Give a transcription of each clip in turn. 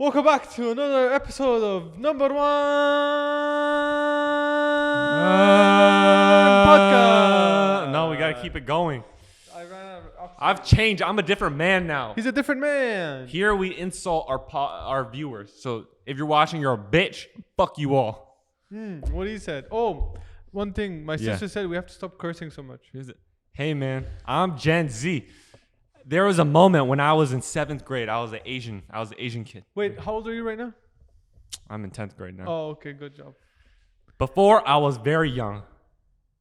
Welcome back to another episode of Number One Podcast. No, we gotta keep it going. I ran out of oxygen. I've changed. I'm a different man now. He's a different man. Here we insult our viewers. So if you're watching, you're a bitch. Fuck you all. What he said. Oh, one thing. My Yeah. sister said we have to stop cursing so much. Here's it. Hey man, I'm Gen Z. There was a moment when I was in 7th grade. I was an Asian kid. Wait, how old are you right now? I'm in 10th grade now. Oh, okay. Good job. Before I was very young.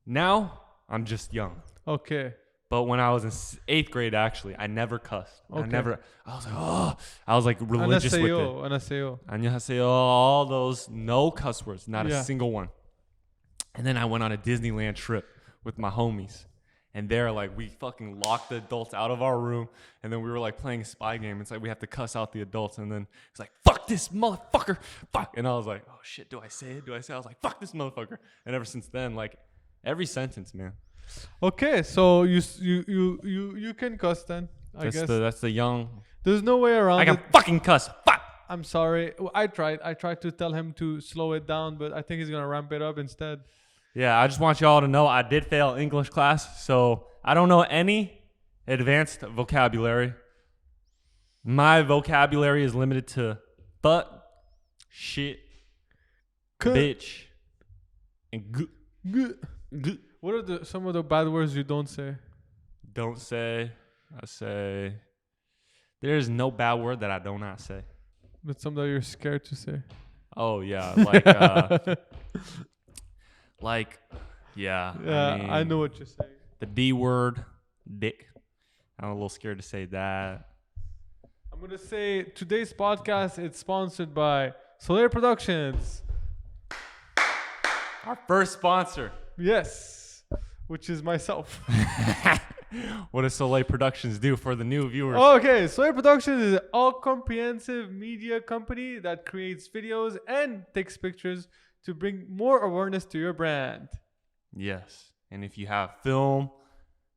Now I'm just young. Okay. But when I was in 8th grade, actually, I never cussed. Okay. I was like religious with it. Anaseo. 안녕하세요, all those no cuss words, not Yeah. a single one. And then I went on a Disneyland trip with my homies. And they're like, we fucking locked the adults out of our room. And then we were like playing a spy game. It's like we have to cuss out the adults. And then it's like, fuck this motherfucker. Fuck. And I was like, oh shit, do I say it? I was like, fuck this motherfucker. And ever since then, like every sentence, man. Okay, so you can cuss then. I That's guess that's the young. there's no way around I can it. fucking cuss. Fuck. I'm sorry. I tried to tell him to slow it down, but I think he's gonna ramp it up instead. Yeah, I just want y'all to know I did fail English class, so I don't know any advanced vocabulary. My vocabulary is limited to butt, shit, bitch, and g. What are some of the bad words you don't say? Don't say. I say. There's no bad word that I do not say. But some that you're scared to say. Oh yeah, yeah. Yeah, I know what you're saying. The D word, dick. I'm a little scared to say that. I'm gonna say today's podcast is sponsored by Solar Productions. Our first sponsor. Yes, which is myself. What does Soleil Productions do for the new viewers? Okay, Solar Productions is an all-comprehensive media company that creates videos and takes pictures to bring more awareness to your brand. Yes. And if you have film,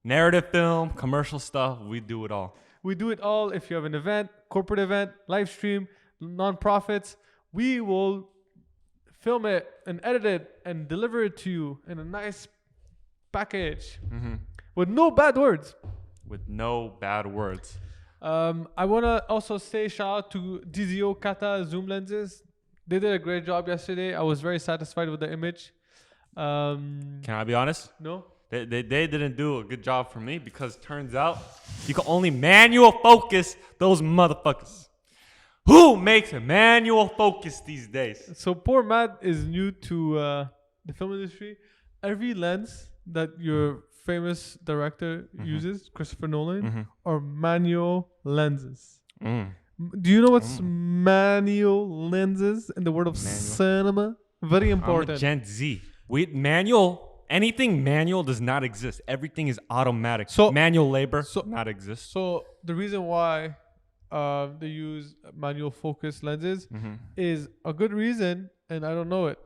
narrative film, commercial stuff, we do it all. We do it all. If you have an event, corporate event, live stream, nonprofits, we will film it and edit it and deliver it to you in a nice package with no bad words. With no bad words. I want to also say shout out to DZO Kata zoom lenses. They did a great job yesterday. I was very satisfied with the image. Can I be honest? No? They didn't do a good job for me because turns out you can only manual focus those motherfuckers. Who makes a manual focus these days? So poor Matt is new to the film industry. Every lens that your famous director uses, Christopher Nolan, are manual lenses. Do you know what's manual lenses in the world of cinema? Very important. I'm a Gen Z. Anything manual does not exist. Everything is automatic. So manual labor not exist. So the reason why they use manual focus lenses is a good reason, and I don't know it.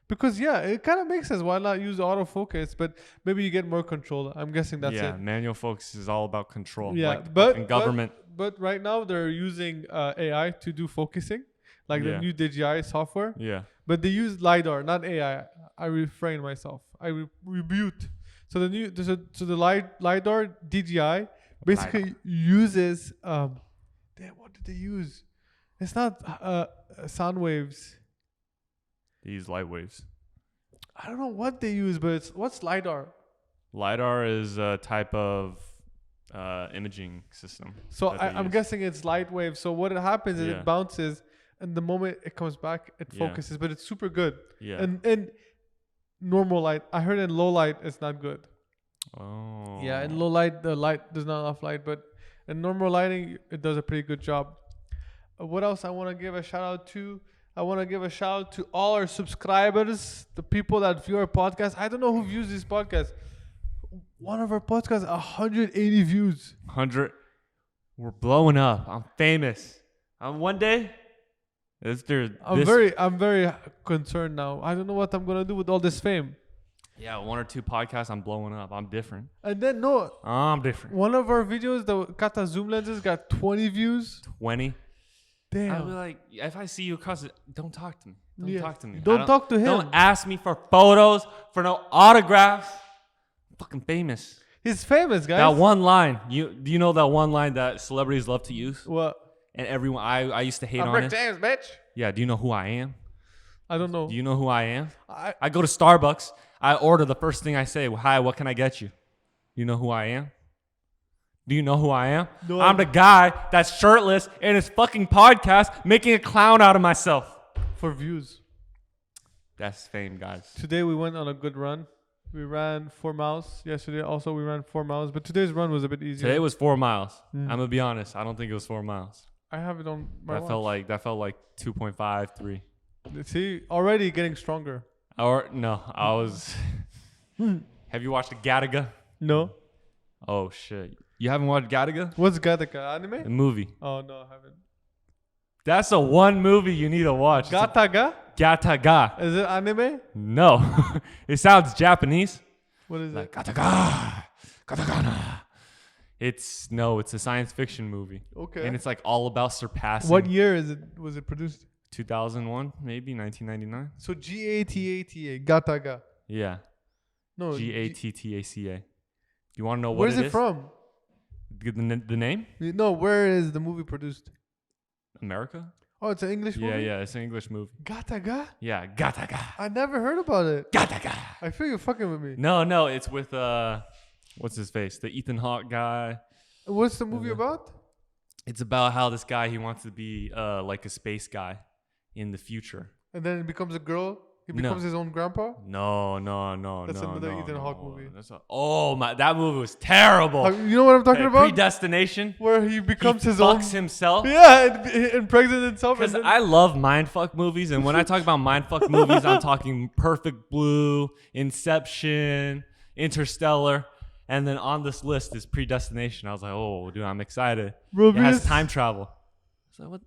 Because it kind of makes sense. Why not use autofocus? But maybe you get more control. I'm guessing that's it. Yeah, manual focus is all about control. Yeah, like but in government. But right now they're using AI to do focusing, like the new DJI software. Yeah. But they use LiDAR, not AI. I refrain myself. I rebute. So the LiDAR DJI basically uses what did they use? It's not sound waves. They use light waves. I don't know what they use, but what's LiDAR? LiDAR is a type of imaging system. So I'm guessing it's light waves. So what happens is it bounces, and the moment it comes back, it focuses. But it's super good. Yeah. And normal light. I heard in low light it's not good. Oh. Yeah, in low light there's not enough light, but in normal lighting it does a pretty good job. What else I want to give a shout out to? I want to give a shout out to all our subscribers, the people that view our podcast. I don't know who views this podcast. One of our podcasts, 180 views. 100. We're blowing up. I'm famous. One day. I'm very concerned now. I don't know what I'm gonna do with all this fame. Yeah, 1 or 2 podcasts, I'm blowing up. I'm different. And then I'm different. one of our videos, the Kata zoom lenses, got 20 views. 20. Damn. I'll be like, if I see you across it, don't talk to me. Don't talk to me. Don't talk to him. Don't ask me for photos, for no autographs. I'm fucking famous. He's famous, guys. That one line. Do you know that one line that celebrities love to use? What? And everyone, I used to hate I'm on Rick it. James, bitch. Yeah. Do you know who I am? I don't know. Do you know who I am? I I go to Starbucks. I order the first thing I say. Hi, what can I get you? You know who I am? Do you know who I am? No, I'm the guy that's shirtless in his fucking podcast making a clown out of myself. for views. That's fame, guys. Today we went on a good run. We ran 4 miles. Yesterday also we ran 4 miles, but today's run was a bit easier. Today was 4 miles. Mm. I'm gonna be honest. I don't think it was 4 miles. I have it on my That watch. felt like 2.5, 3. See, already getting stronger. Or no, I was. Have you watched Gattaca? No. Oh shit! You haven't watched Gattaca? What's Gattaca? The Anime? movie. Oh no, I haven't. That's the one movie you need to watch. Gattaca? Gattaca. Is it anime? No, it sounds Japanese. What is Like it? Gattaca, Katakana. It's a science fiction movie, Okay. and it's like all about surpassing. What year is it? Was it produced? 2001, maybe 1999. So Gatta, Gattaca. Yeah, No. Gattaca. You want to know what Where is it is? from? The name? No, where is the movie produced? America? Oh, it's an English movie? Yeah, it's an English movie. Gattaca? Yeah, Gattaca. I never heard about it. Gattaca. I feel you're fucking with me. No, it's with what's his face? The Ethan Hawke guy. What's the movie about? It's about how this guy, he wants to be like a space guy in the future. And then it becomes a girl. He No. becomes his own grandpa. No. That's another Ethan Hawke movie. Oh my, that movie was terrible. You know what I'm talking about? Predestination. Where he becomes he his own. fucks himself. Yeah, and pregnant himself. Because And I love mindfuck movies, and when I talk about mindfuck movies, I'm talking Perfect Blue, Inception, Interstellar, and then on this list is Predestination. I was like, oh, dude, I'm excited. Bro, It has because time travel. So what?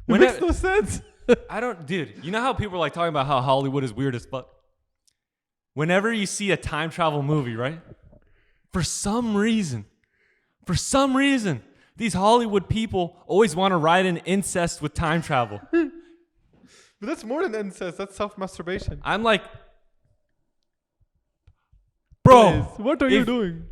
it makes no sense. I don't, dude. You know how people are like talking about how Hollywood is weird as fuck. Whenever you see a time travel movie, right? For some reason, these Hollywood people always want to write in incest with time travel. But that's more than incest. That's self-masturbation. I'm like, bro, Please, what are you if- doing?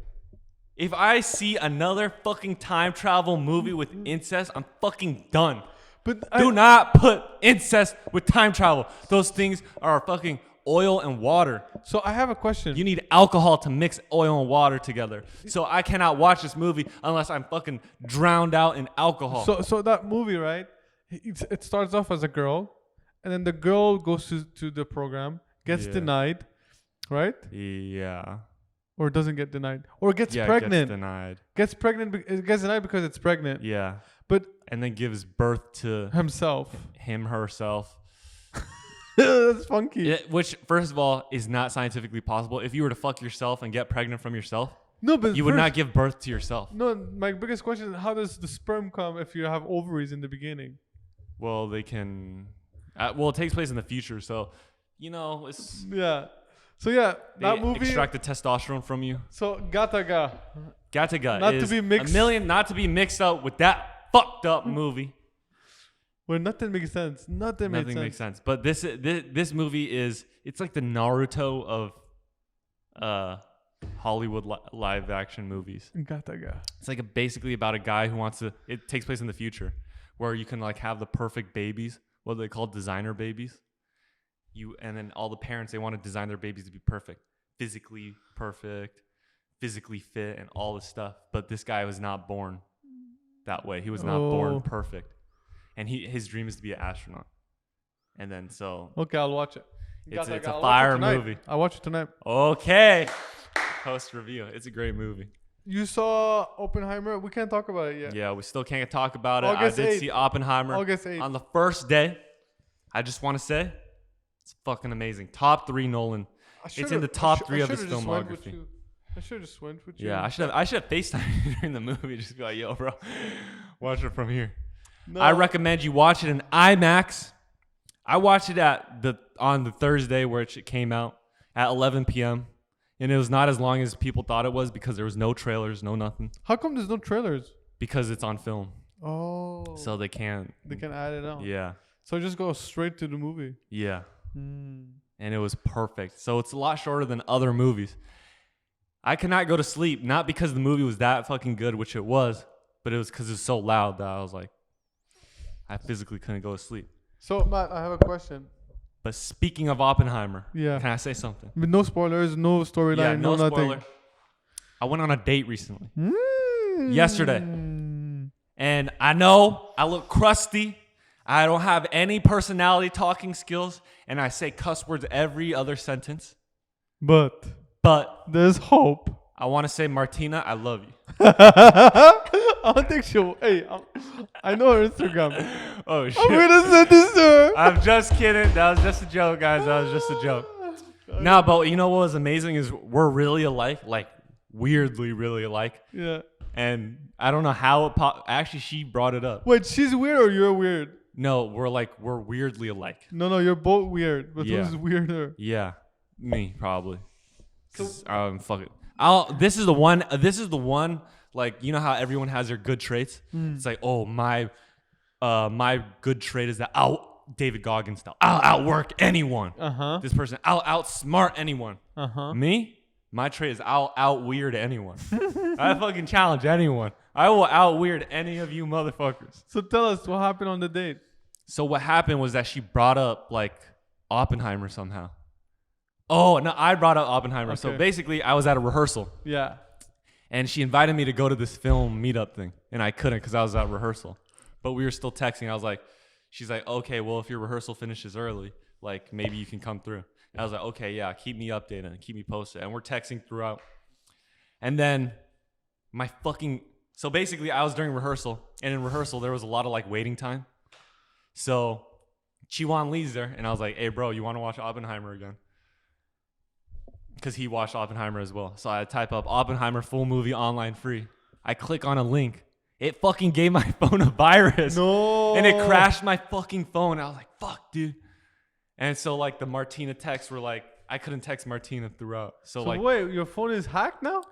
if I see another fucking time travel movie with incest, I'm fucking done. But Do not put incest with time travel. Those things are fucking oil and water. So I have a question. You need alcohol to mix oil and water together. So I cannot watch this movie unless I'm fucking drowned out in alcohol. So that movie, right? It starts off as a girl, and then the girl goes to the program, gets Yeah. denied, right? yeah. Or doesn't get denied, or gets Yeah, pregnant. gets denied. Gets pregnant. It gets denied because it's pregnant. Yeah. But And then gives birth to himself. him, herself. That's funky. Which, first of all, is not scientifically possible. If you were to fuck yourself and get pregnant from yourself, No, but you would not first- give birth to yourself. No, my biggest question is how does the sperm come if you have ovaries in the beginning? Well, they can. It takes place in the future, so it's Yeah. So yeah, they that movie. extract the testosterone from you. So Gattaca. Gattaca Not to is be mixed- not to be mixed up with that fucked up movie. Where nothing makes sense. Nothing Makes sense. But this movie it's like the Naruto of Hollywood live action movies. Gattaca. It's like basically about a guy who wants to. It takes place in the future, where you can like have the perfect babies. What they call designer babies. And then all the parents, they want to design their babies to be perfect, physically fit, and all this stuff. But this guy was not born that way. He was not born perfect, and his dream is to be an astronaut. And then Okay, I'll watch it. it's Gattaca, a I'll watch it fire tonight. movie. I'll watch it tonight. Okay, post review. It's a great movie. You saw Oppenheimer? We can't talk about it yet. Yeah, we still can't talk about it. August I did 8th. see Oppenheimer August 8th. on the first day. I just want to say, it's fucking amazing. Top 3 Nolan. It's in the top 3 of his filmography. I should have just went with you. Yeah, I should have FaceTimed you during the movie. Just be like, yo, bro, watch it from here. No, I recommend you watch it in IMAX. I watched it on the Thursday where it came out at 11 p.m. And it was not as long as people thought it was because there was no trailers, no nothing. How come there's no trailers? Because it's on film. Oh. So they can't. They can add it on. Yeah. So just go straight to the movie. Yeah. Mm. And it was perfect. So it's a lot shorter than other movies. I could not go to sleep, not because the movie was that fucking good, which it was, but it was because it was so loud that I was like, I physically couldn't go to sleep. So Matt, I have a question. But speaking of Oppenheimer, Yeah. can I say something? But no spoilers, no storyline, Yeah, no nothing. spoiler. I went on a date recently. Mm. Yesterday. And I know I look crusty. I don't have any personality talking skills. And I say cuss words every other sentence. But there's hope. I want to say, Martina, I love you. I don't think she'll. Hey, I know her Instagram. Oh, shit. I'm gonna send this to her. I'm just kidding. That was just a joke, guys. That was just a joke. No, but you know what was amazing is we're really alike. Like, weirdly really alike. Yeah. And I don't know how it actually, she brought it up. Wait, she's weird or you're weird? No, we're weirdly alike. No, you're both weird. But Yeah. who's weirder? Yeah, me probably. Cause fuck it. This is the one. Like, you know how everyone has their good traits. It's like, oh, my good trait is that David Goggins style. I'll outwork anyone. This person, I'll outsmart anyone. Me, my trait is I'll out weird anyone. I fucking challenge anyone. I will out weird any of you motherfuckers. So tell us what happened on the date. So what happened was that she brought up like Oppenheimer somehow. Oh, no, I brought up Oppenheimer. So Okay. basically, I was at a rehearsal. Yeah. And she invited me to go to this film meetup thing. And I couldn't because I was at rehearsal. But we were still texting. I was like, she's like, okay, well, if your rehearsal finishes early, like maybe you can come through. And I was like, okay, yeah, keep me updated and keep me posted. And we're texting throughout. And then so basically I was during rehearsal. And in rehearsal, there was a lot of like waiting time. So Chiwan Lee's there. And I was like, hey, bro, you want to watch Oppenheimer again? Because he watched Oppenheimer as well. So I type up Oppenheimer full movie online free. I click on a link. It fucking gave my phone a virus. No. And it crashed my fucking phone. I was like, fuck, dude. And so like the Martina texts were like, I couldn't text Martina throughout. So like, wait, your phone is hacked now?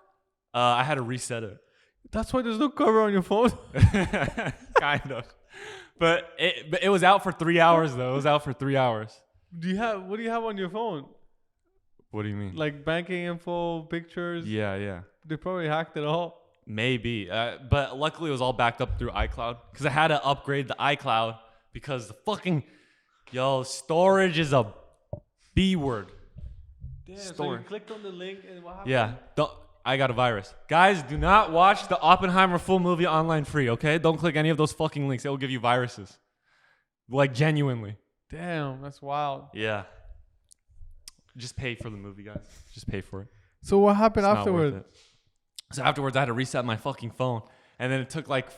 I had to reset it. That's why there's no cover on your phone. Kind of. But it was out for 3 hours though. It was out for 3 hours. What do you have on your phone? What do you mean? Like banking info, pictures? Yeah. They probably hacked it all. Maybe. But luckily it was all backed up through iCloud. Because I had to upgrade the iCloud because the fucking, storage is a B word. Damn, so you clicked on the link and what happened? Yeah. I got a virus. Guys, do not watch the Oppenheimer full movie online free, okay? Don't click any of those fucking links. It will give you viruses. Like, genuinely. Damn, that's wild. Yeah. Just pay for the movie, guys. Just pay for it. So what happened It's not worth afterwards? it. So afterwards, I had to reset my fucking phone. And then it took like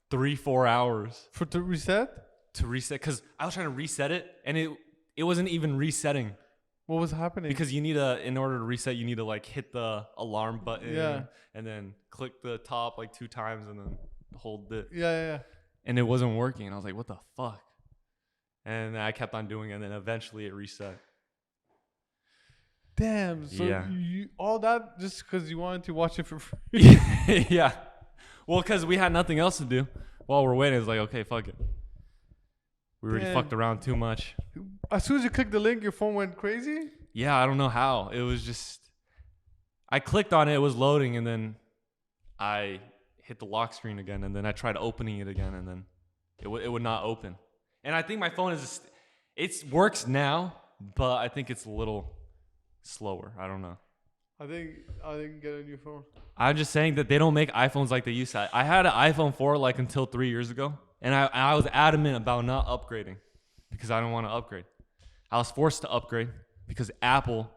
3-4 hours To reset? to reset. Because I was trying to reset it, and it wasn't even resetting. What was happening? Because in order to reset, you need to like hit the alarm button. Yeah. And then click the top like 2 times and then hold it. Yeah. And it wasn't working. And I was like, what the fuck? And I kept on doing it. And then eventually it reset. Damn. So Yeah. you all that just because you wanted to watch it for free? Yeah. Well, because we had nothing else to do while we're waiting. It's like, okay, fuck it. We already Damn. fucked around too much. As soon as you clicked the link, your phone went crazy? Yeah, I don't know how. It was just, I clicked on it, it was loading, and then I hit the lock screen again, and then I tried opening it again, and then it would not open. And I think my phone it works now, but I think it's a little slower. I don't know. I think I didn't get a new phone. I'm just saying that they don't make iPhones like they used to. I had an iPhone 4 like until 3 years ago, and I was adamant about not upgrading because I don't want to upgrade. I was forced to upgrade because Apple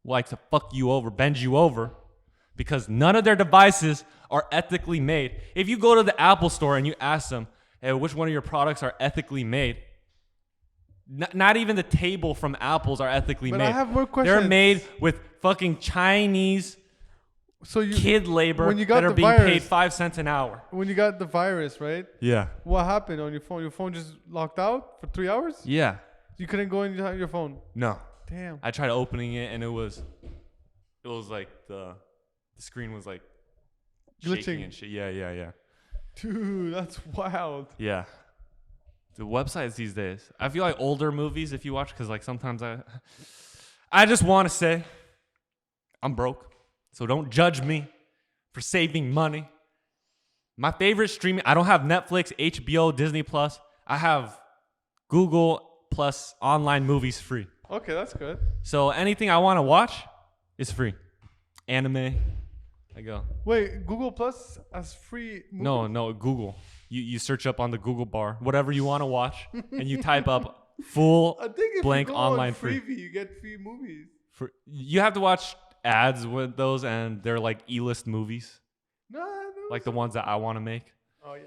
likes to fuck you over, bend you over, because none of their devices are ethically made. If you go to the Apple store and you ask them, hey, which one of your products are ethically made, not even the table from Apple's are ethically But made. I have more questions. They're made with fucking Chinese kid labor when you got that are the being virus, paid 5 cents an hour. When you got the virus, right? Yeah. What happened on your phone? Your phone just locked out for 3 hours? Yeah. You couldn't go into your phone? No. Damn. I tried opening it and it was like the screen was like Glitching. shaking and shit. Yeah. Dude, that's wild. Yeah. The websites these days. I feel like older movies, if you watch, because like sometimes I just want to say, I'm broke, so don't judge me for saving money. My favorite streaming, I don't have Netflix, HBO, Disney Plus. I have Google Plus online movies free. Okay, that's good. So anything I want to watch is free. Anime, I go. Wait, Google Plus has free movies? No, Google. You search up on the Google bar whatever you want to watch, and you type up full I think if blank you go online on free. Freevee, you get free movies. You have to watch ads with those, and they're like E-list movies, No, like the ones that I want to make. Oh yeah,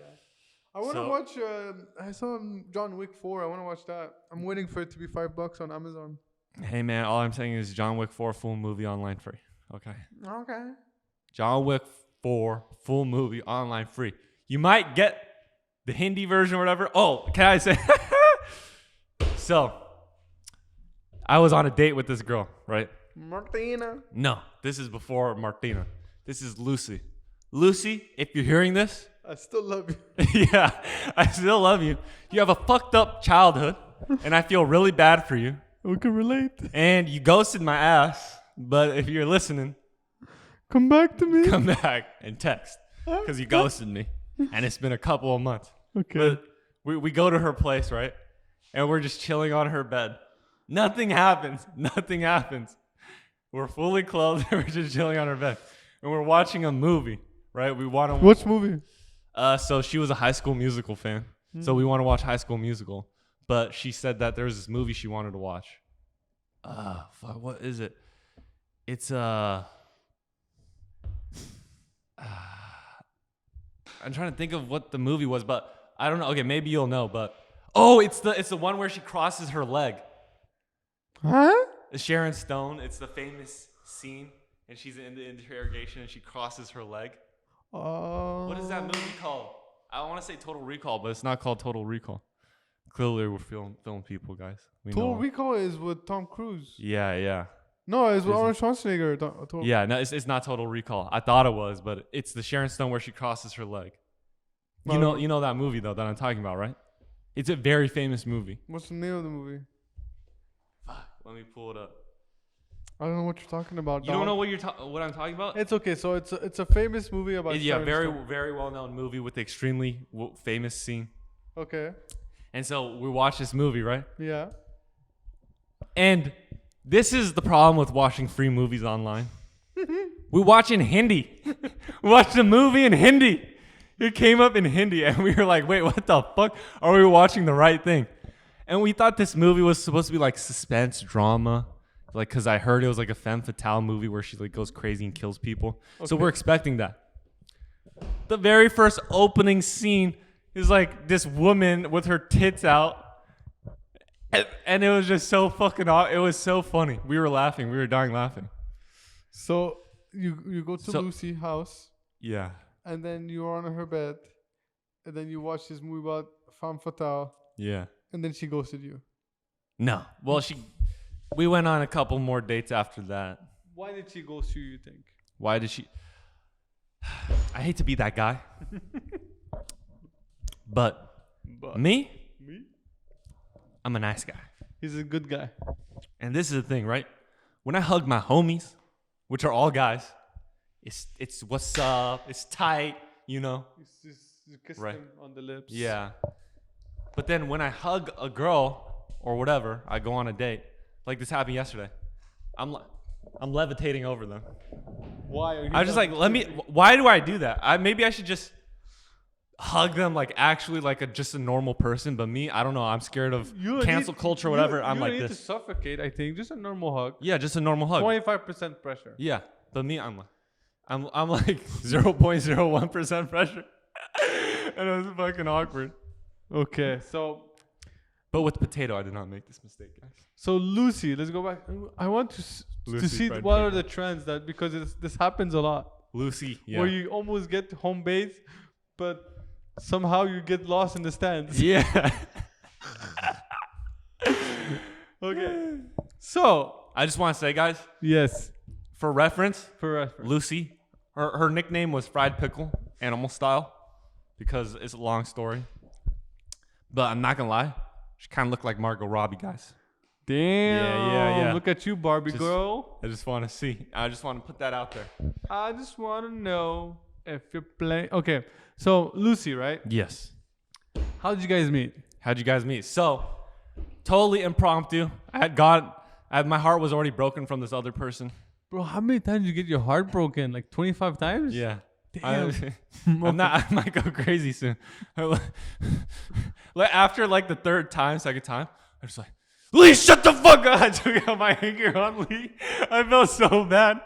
I want to So- watch. I saw John Wick 4. I want to watch that. I'm waiting for it to be $5 on Amazon. Hey man, all I'm saying is John Wick 4 full movie online free. Okay. Okay. John Wick 4 full movie online free. You might get the Hindi version or whatever. Oh, can I say? So, I was on a date with this girl, right? Martina. No, this is before Martina. This is Lucy. Lucy, if you're hearing this, I still love you. yeah, I still love you. You have a fucked up childhood, and I feel really bad for you. We can relate. And you ghosted my ass, but if you're listening, Come back to me. come back and text because you ghosted me, and it's been a couple of months. Okay. But we go to her place, right? And we're just chilling on her bed. Nothing happens. Nothing happens. We're fully clothed and we're just chilling on her bed. And we're watching a movie, right? We want to Which movie? So she was a High School Musical fan. So we want to watch High School Musical. But she said that there was this movie she wanted to watch. Fuck, what is it? It's I'm trying to think of what the movie was, but I don't know. Okay, maybe you'll know, but it's the one where she crosses her leg. Huh? Sharon Stone. It's the famous scene, and she's in the interrogation, and she crosses her leg. What is that movie called? I want to say Total Recall, but it's not called Total Recall. Clearly, we're film people, guys. We Total know. Recall is with Tom Cruise. Yeah. No, it's with Is Arnold Schwarzenegger. Total. Yeah, no, it's not Total Recall. I thought it was, but it's the Sharon Stone where she crosses her leg. You know that movie though that I'm talking about, right? It's a very famous movie. What's the name of the movie? Let me pull it up. I don't know what you're talking about. You don't know what I'm talking about? It's okay. So it's a famous movie about. Yeah, Sharon very Stone. very well known movie with extremely famous scene. Okay. And so we watched this movie, right? Yeah. And this is the problem with watching free movies online. We watch in Hindi. We watched a movie in Hindi. It came up in Hindi, and we were like, wait, what the fuck? Are we watching the right thing? And we thought this movie was supposed to be like suspense drama. Like, because I heard it was like a femme fatale movie where she like goes crazy and kills people. So we're expecting that. The very first opening scene is like this woman with her tits out. And it was just so fucking it was so funny. We were laughing. We were dying laughing. So you go to So- Lucy's house, Yeah. and then you're on her bed, and then you watch this movie about femme fatale, Yeah. and then she ghosted you. No. Well, we went on a couple more dates after that. Why did she ghost you? You think? Why did she? I hate to be that guy. But me, I'm a nice guy. He's a good guy. And this is the thing, right? When I hug my homies, which are all guys, it's what's up, it's tight, you know? You kiss Right. him on the lips. Yeah. But then when I hug a girl or whatever, I go on a date. Like this happened yesterday. I'm levitating over them. Why are you? I was just like, why do I do that? Maybe I should just hug them like actually like just a normal person. But me, I don't know. I'm scared of cancel culture or whatever. I'm like You need this. to suffocate. I think just a normal hug. Yeah, just a normal hug. 25% pressure. Yeah, but me, I'm like 0.01% pressure, and it was fucking awkward. Okay, so But with potato, I did not make this mistake, guys. Lucy, let's go back. I want to Lucy see fried what are chicken. the trends this happens a lot. Lucy, yeah, Where you almost get home base, but somehow you get lost in the stands. yeah. Okay. So I just want to say, guys, yes, for reference, for reference. Lucy, her nickname was Fried Pickle, animal style. because it's a long story. But I'm not gonna lie, she kind of looked like Margot Robbie, guys. Damn. Yeah. Look at you, Barbie Just- girl. I just want to see. I just want to put that out there. I just want to know if you're playing. Okay. So, Lucy, right? Yes. How did you guys meet? How'd you guys meet? So, totally impromptu. My heart was already broken from this other person. Bro, how many times did you get your heart broken? Like 25 times? Yeah. Damn. I might go crazy soon. Like after like the third time, second time, I was like, Lee, shut the fuck up. I took out my anger on Lee. I felt so bad.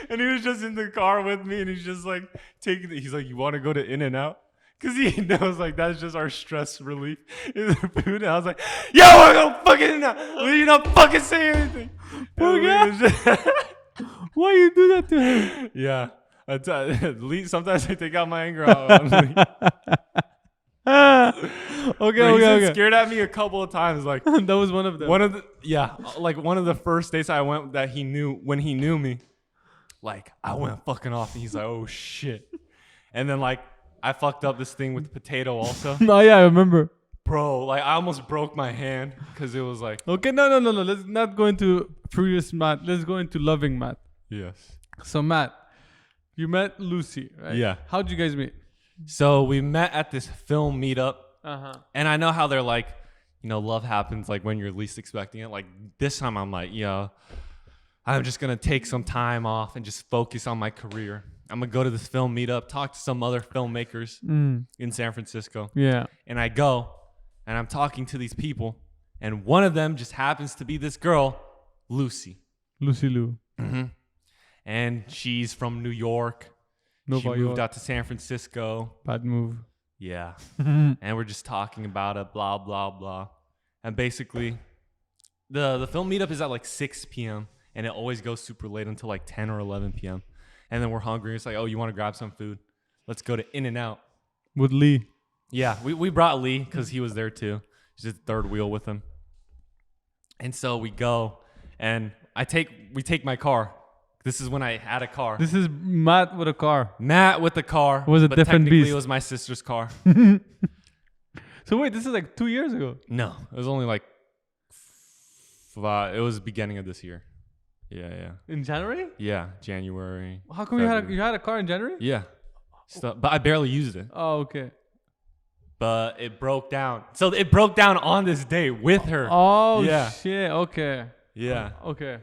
And he was just in the car with me and he's just like he's like, you want to go to In-N-Out? Because he knows like that's just our stress relief is the food. And I was like, yo, I go fucking In-N-Out. Lee, you not fucking say anything. Poor And Lee guy. was just- Why you do that to him? yeah. Lee, sometimes I take out my anger on Lee. Okay, He's okay. scared at me a couple of times. Like That was one of them. one of the first dates I went that he knew when he knew me, like I went fucking off and he's like, oh shit. And then like I fucked up this thing with the potato also. Oh, yeah, I remember. Bro, like I almost broke my hand because it was like, Okay, no. Let's not go into furious Matt. Let's go into loving Matt. yes. So, Matt, you met Lucy, right? Yeah. How'd you guys meet? So we met at this film meetup. Uh-huh. And I know how they're like, love happens like when you're least expecting it. Like this time I'm like, I'm just going to take some time off and just focus on my career. I'm going to go to this film meetup, talk to some other filmmakers in San Francisco. Yeah. And I go and I'm talking to these people. And one of them just happens to be this girl, Lucy. Lucy Lou. Mm-hmm. And she's from New York. Nova She moved York. out to San Francisco. Bad move. Yeah. And we're just talking about it, blah, blah, blah. And basically, the film meetup is at like 6 p.m. and it always goes super late until like 10 or 11 p.m. And then we're hungry. It's like, oh, you want to grab some food? Let's go to In-N-Out. With Lee. Yeah, we brought Lee because he was there too. He's at the third wheel with him. And so we go, and we take my car. This is when I had a car. This is Matt with a car. Matt with the car. It was a but different technically beast. It was my sister's car. So wait, this is like 2 years ago. No, it was only like it was beginning of this year. In January? Yeah, January. How come you had a car in January? Yeah. But I barely used it. Oh, okay. But it broke down. So it broke down on this day with her. Oh, Yeah. shit. Okay. Yeah. Okay.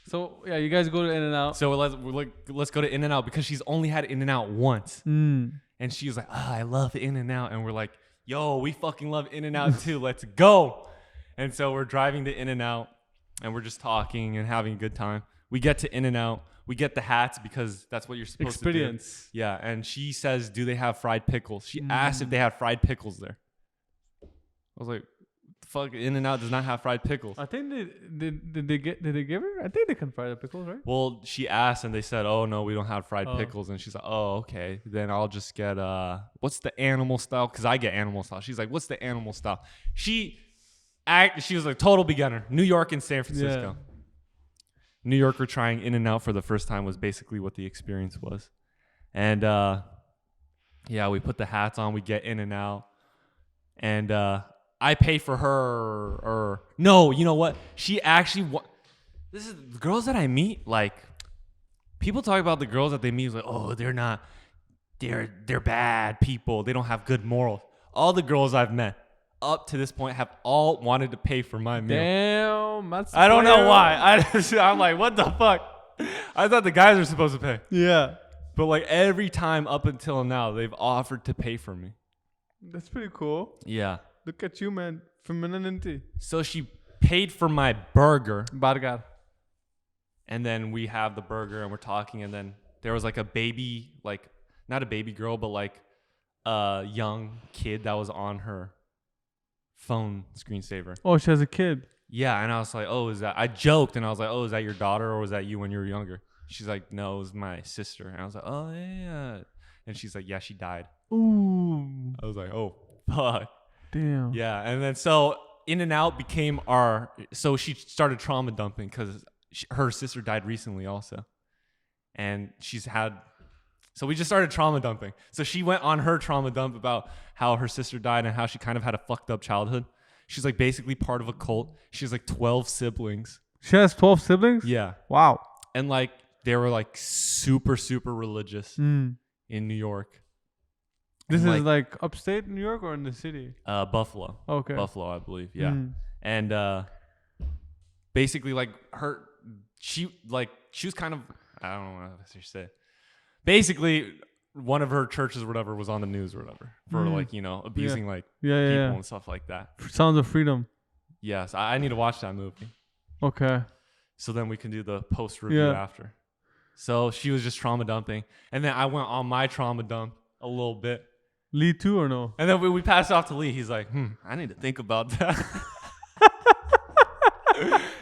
So, yeah, you guys go to In-N-Out. So let's go to In-N-Out because she's only had In-N-Out once. And she was like, I love In-N-Out. And we're like, yo, we fucking love In-N-Out too. Let's go. And so we're driving to In-N-Out and we're just talking and having a good time. We get to In-N-Out. We get the hats because that's what you're supposed to do. Yeah. And she says, do they have fried pickles? She asked if they had fried pickles there. I was like, fuck, In-N-Out does not have fried pickles. I think did they give her? I think they can fry the pickles, right? Well, she asked and they said, oh, no, we don't have fried Oh. pickles. And she's like, oh, okay. Then I'll just get, what's the animal style? Because I get animal style. She's like, what's the animal style? She was a total beginner. New York and San Francisco. Yeah. New Yorker trying In-N-Out for the first time was basically what the experience was. And, yeah, we put the hats on. We get In-N-Out. And I pay for her. Or no, you know what? She actually... This is the girls that I meet, like... People talk about the girls that they meet like, oh, they're not... They're bad people. They don't have good morals. All the girls I've met up to this point have all wanted to pay for my meal. Damn, that's I don't know fair. why. I'm like, what the fuck? I thought the guys were supposed to pay. Yeah. But like every time up until now, they've offered to pay for me. That's pretty cool. Yeah. Look at you, man. Femininity. So she paid for my burger. Burger. And then we have the burger and we're talking. And then there was like a baby, like not a baby girl, but like a young kid that was on her phone screensaver. Oh, she has a kid. Yeah. And I was like, oh, I joked and I was like, oh, is that your daughter or was that you when you were younger? She's like, no, it was my sister. And I was like, oh, yeah. And she's like, yeah, she died. Ooh. I was like, oh, fuck. Damn. Yeah. And then so In-N-Out became so she started trauma dumping because her sister died recently also. And she's had So we just started trauma dumping. So she went on her trauma dump about how her sister died and how she kind of had a fucked up childhood. She's like basically part of a cult. She has like 12 siblings. She has 12 siblings? Yeah. Wow. And like they were like super, super religious in New York. This is like upstate New York or in the city? Buffalo. Okay. Buffalo, I believe. Yeah. And basically like she was kind of, I don't know what to say. Basically, one of her churches or whatever was on the news or whatever for like, you know, abusing like people and stuff like that. Sounds of Freedom. Yes, I need to watch that movie. Okay. So then we can do the post review after. So she was just trauma dumping. And then I went on my trauma dump a little bit. Lee too or no? And then we passed it off to Lee. He's like, I need to think about that.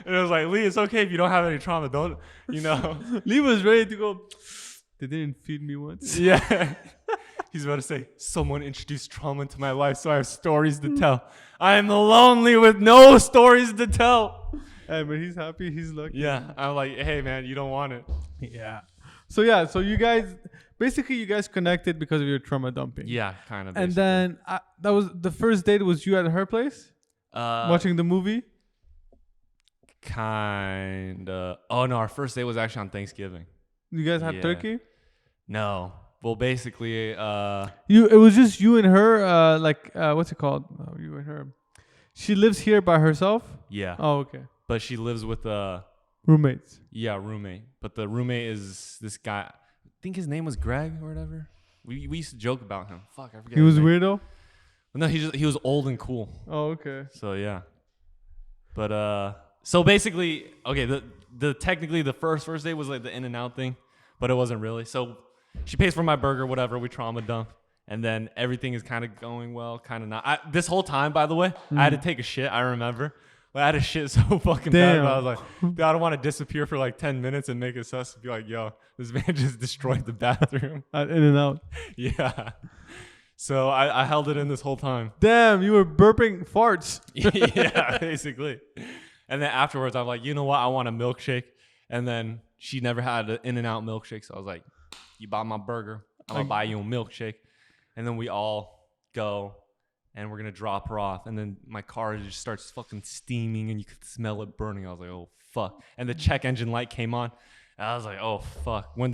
And I was like, Lee, it's okay if you don't have any trauma. Don't, you know. Lee was ready to go. They didn't feed me once. Yeah. He's about to say, someone introduced trauma into my life, so I have stories to tell. I am lonely with no stories to tell. Hey, but he's happy. He's lucky. Yeah. I'm like, hey, man, you don't want it. Yeah. So you guys connected because of your trauma dumping. Yeah, kind of. And then that was the first date. Was you at her place watching the movie? Kinda. Oh no, our first date was actually on Thanksgiving. You guys had turkey? No. Well, basically, it was just you and her. What's it called? Oh, you and her. She lives here by herself. Yeah. Oh, okay. But she lives with roommates. Yeah, roommate. But the roommate is this guy. I think his name was Greg or whatever. We used to joke about him. Fuck, I forget. He was weirdo. No, he was old and cool. Oh, okay. So yeah. But so basically, okay, the technically the first date was like the in and out thing, but it wasn't really. So she pays for my burger, whatever. We trauma dump, and then everything is kind of going well, kind of not. This whole time, by the way, I had to take a shit. I remember. I had a shit so fucking bad. I was like, dude, I don't want to disappear for like 10 minutes and make it sus to be like, yo, this man just destroyed the bathroom. In and out. Yeah. So I held it in this whole time. Damn, you were burping farts. Yeah, basically. And then afterwards, I'm like, you know what? I want a milkshake. And then she never had an In-N-Out milkshake. So I was like, you buy my burger, I'm going to buy you a milkshake. And then we all go. And we're going to drop her off. And then my car just starts fucking steaming and you could smell it burning. I was like, oh, fuck. And the check engine light came on. And I was like, oh, fuck. When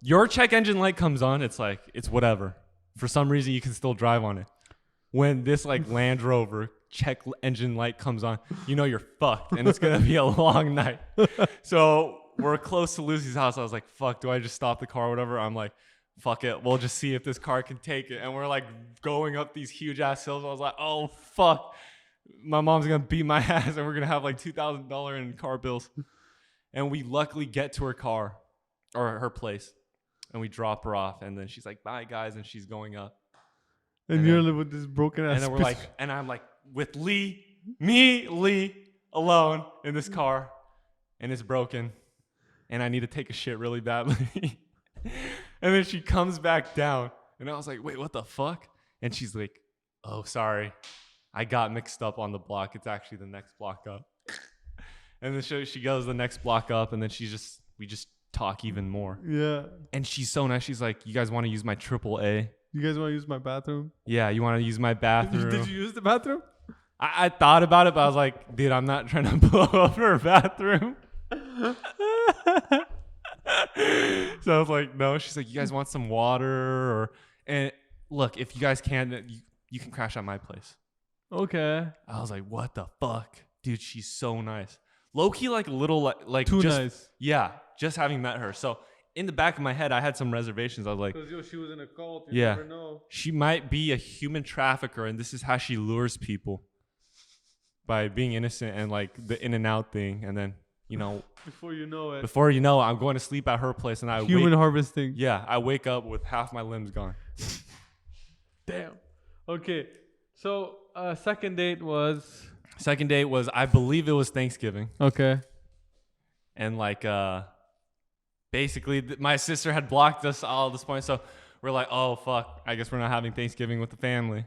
your check engine light comes on, it's like, it's whatever. For some reason, you can still drive on it. When this like Land Rover check engine light comes on, you know you're fucked. And it's going to be a long night. So we're close to Lucy's house. I was like, fuck, do I just stop the car or whatever? I'm like, fuck it, we'll just see if this car can take it. And we're like going up these huge ass hills. I was like, oh fuck, my mom's gonna beat my ass and we're gonna have like $2,000 in car bills. And we luckily get to her car or her place and we drop her off. And then she's like, bye guys. And she's going up. And you're living with this broken ass. And then we're like, and I'm like with Lee alone in this car and it's broken. And I need to take a shit really badly. And then she comes back down. And I was like, wait, what the fuck? And she's like, oh, sorry. I got mixed up on the block. It's actually the next block up. And then she goes the next block up. And then we just talk even more. Yeah. And she's so nice. She's like, you guys want to use my AAA? You guys want to use my bathroom? Yeah, you want to use my bathroom? Did you use the bathroom? I thought about it, but I was like, dude, I'm not trying to blow up her bathroom. So I was like, no. She's like, you guys want some water? And look, if you guys can, you can crash at my place. Okay. I was like, what the fuck? Dude, she's so nice. Low-key, like a little, like too just, nice. Yeah, just having met her. So in the back of my head, I had some reservations. I was like, because she was in a cult. You never know. She might be a human trafficker, and this is how she lures people by being innocent and like the in and out thing. And then, you know, before you know it, I'm going to sleep at her place, and human harvesting. Yeah, I wake up with half my limbs gone. Damn. Okay, so second date was, I believe it was Thanksgiving. Okay. And like basically my sister had blocked us all at this point, so we're like, oh fuck, I guess we're not having Thanksgiving with the family.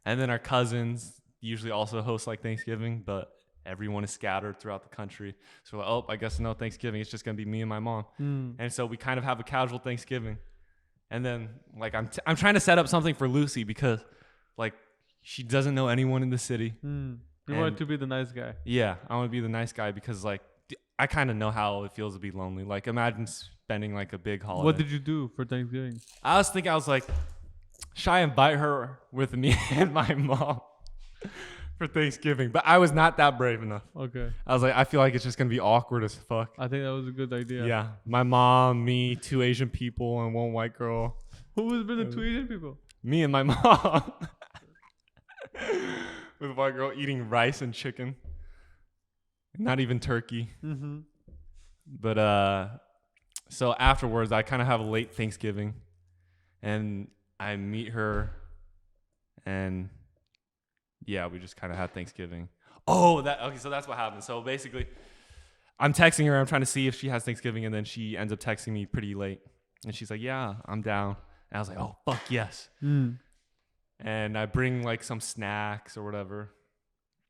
And then our cousins usually also host like Thanksgiving, but everyone is scattered throughout the country. So we're like, oh, I guess no Thanksgiving. It's just gonna be me and my mom. And so we kind of have a casual Thanksgiving. And then like I'm trying to set up something for Lucy because like she doesn't know anyone in the city. You want to be the nice guy. Yeah, I want to be the nice guy because like I kind of know how it feels to be lonely. Like imagine spending like a big holiday. What did you do for Thanksgiving? I was like, should I invite her with me and my mom for Thanksgiving? But I was not that brave enough. Okay. I was like, I feel like it's just gonna be awkward as fuck. I think that was a good idea. Yeah, my mom, me, 2 Asian people, and 1 white girl. Who has been the 2 Asian people? Me and my mom. With white girl eating rice and chicken. Not even turkey. But so afterwards, I kind of have a late Thanksgiving, and I meet her, and yeah, we just kind of had Thanksgiving. Okay, so that's what happened. So basically, I'm texting her. I'm trying to see if she has Thanksgiving, and then she ends up texting me pretty late, and she's like, "Yeah, I'm down." And I was like, "Oh fuck yes!" And I bring like some snacks or whatever.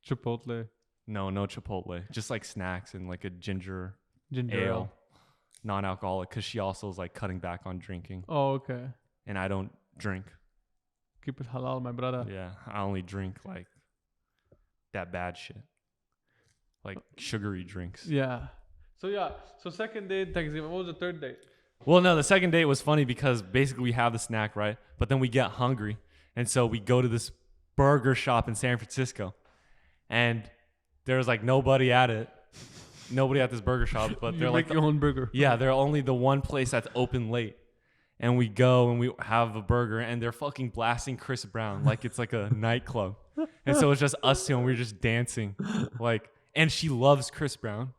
Chipotle. No Chipotle. Just like snacks and like a ginger ale. ale, non-alcoholic, because she also is like cutting back on drinking. Oh, okay. And I don't drink. Keep it halal, my brother. Yeah, I only drink like that bad shit, like sugary drinks. Yeah. So second date Thanksgiving. What was the third date? Well, no, the second date was funny because basically we have the snack, right? But then we get hungry, and so we go to this burger shop in San Francisco, and there's like nobody at it. Nobody at this burger shop, but they're like your own burger. Yeah, they're only the one place that's open late. And we go and we have a burger, and they're fucking blasting Chris Brown like it's like a nightclub. And so it's just us two, and we're just dancing. And she loves Chris Brown.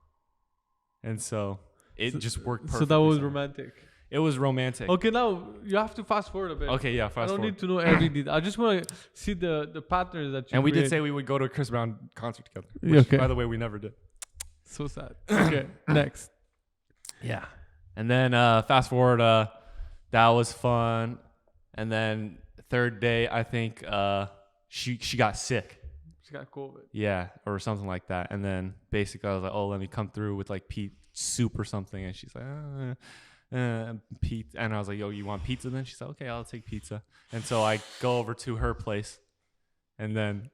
And so it just worked perfectly. So that was romantic. It was romantic. Okay, now you have to fast forward a bit. Okay, yeah, I don't need to know every detail. I just want to see the patterns that you And we create. did say we would go to a Chris Brown concert together. Yeah, Which, okay. by the way, we never did. So sad. Okay, next. Yeah. And then fast forward, that was fun. And then third day, I think she got sick. She got COVID. Yeah, or something like that. And then basically I was like, oh, let me come through with like soup or something. And she's like, pizza. And I was like, yo, you want pizza then? She's like, okay, I'll take pizza. And so I go over to her place. And then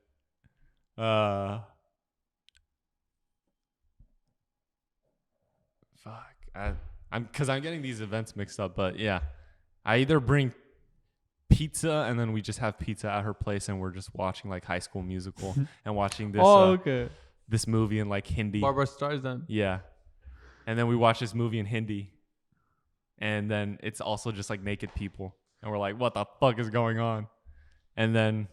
I'm getting these events mixed up, but yeah, I either bring pizza and then we just have pizza at her place and we're just watching like High School Musical and watching this this movie in like Hindi. Barbara Streisand. Yeah, and then we watch this movie in Hindi, and then it's also just like naked people, and we're like, what the fuck is going on? And then